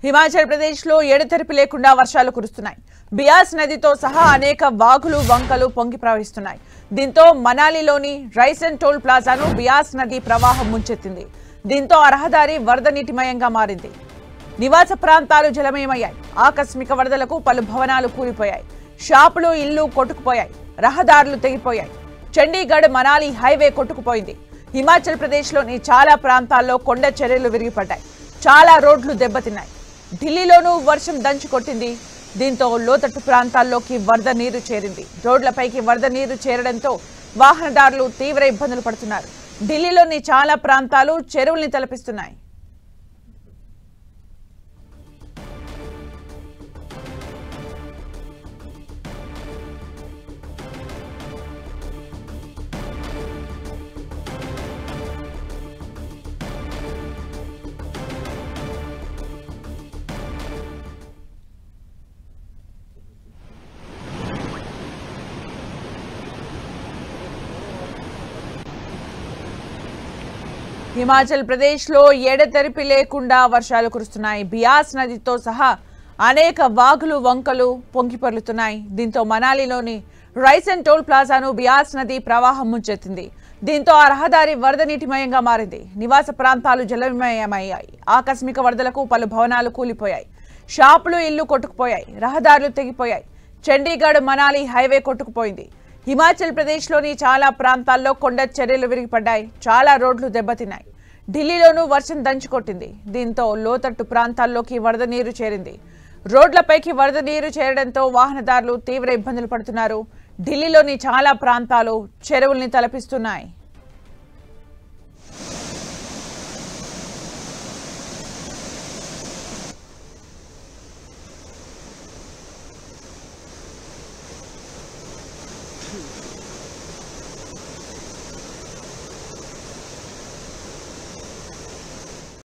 హిమాచల్ ప్రదేశ్లో ఎడతెరిపి లేకుండా వర్షాలు కురుస్తున్నాయి. బియాస్ నదితో సహా అనేక వాగులు వంకలు పొంగి ప్రవహిస్తున్నాయి. దీంతో మనాలిలోని రైసన్ టోల్ ప్లాజాను బియాస్ నది ప్రవాహం ముంచెత్తింది. దీంతో ఆ రహదారి వరద నీటిమయంగా మారింది. నివాస ప్రాంతాలు జలమయమయ్యాయి. ఆకస్మిక వరదలకు పలు భవనాలు కూలిపోయాయి. షాపులు ఇళ్లు కొట్టుకుపోయాయి. రహదారులు తెగిపోయాయి. చండీగఢ్ మనాలి హైవే కొట్టుకుపోయింది. హిమాచల్ ప్రదేశ్లోని చాలా ప్రాంతాల్లో కొండ చర్యలు విరిగిపడ్డాయి. చాలా రోడ్లు దెబ్బతిన్నాయి. ఢిల్లీలోనూ వర్షం దంచి కొట్టింది. దీంతో లోతట్టు ప్రాంతాల్లోకి వరద నీరు చేరింది. రోడ్లపైకి వరద నీరు చేరడంతో వాహనదారులు తీవ్ర ఇబ్బందులు పడుతున్నారు. ఢిల్లీలోని చాలా ప్రాంతాలు చెరువుల్ని తలపిస్తున్నాయి. హిమాచల్ ప్రదేశ్లో ఎడతెరిపి లేకుండా వర్షాలు కురుస్తున్నాయి. బియాస్ నదితో సహా అనేక వాగులు వంకలు పొంగిపొర్లుతున్నాయి. దీంతో మనాలిలోని రైసన్ టోల్ ప్లాజాను బియాస్ నది ప్రవాహం ముంచెత్తింది. దీంతో ఆ రహదారి వరద నీటిమయంగా మారింది. నివాస ప్రాంతాలు జలమయమయ్యాయి. ఆకస్మిక వరదలకు పలు భవనాలు కూలిపోయాయి. షాపులు ఇళ్లు కొట్టుకుపోయాయి. రహదారులు తెగిపోయాయి. చండీగఢ్ మనాలి హైవే కొట్టుకుపోయింది. హిమాచల్ ప్రదేశ్లోని చాలా ప్రాంతాల్లో కొండ చర్యలు విరిగిపడ్డాయి. చాలా రోడ్లు దెబ్బతిన్నాయి. ఢిల్లీలోనూ వర్షం దంచుకొట్టింది. దీంతో లోతట్టు ప్రాంతాల్లోకి వరద నీరు చేరింది. రోడ్లపైకి వరద నీరు చేరడంతో వాహనదారులు తీవ్ర ఇబ్బందులు పడుతున్నారు. ఢిల్లీలోని చాలా ప్రాంతాలు చెరువుల్ని తలపిస్తున్నాయి.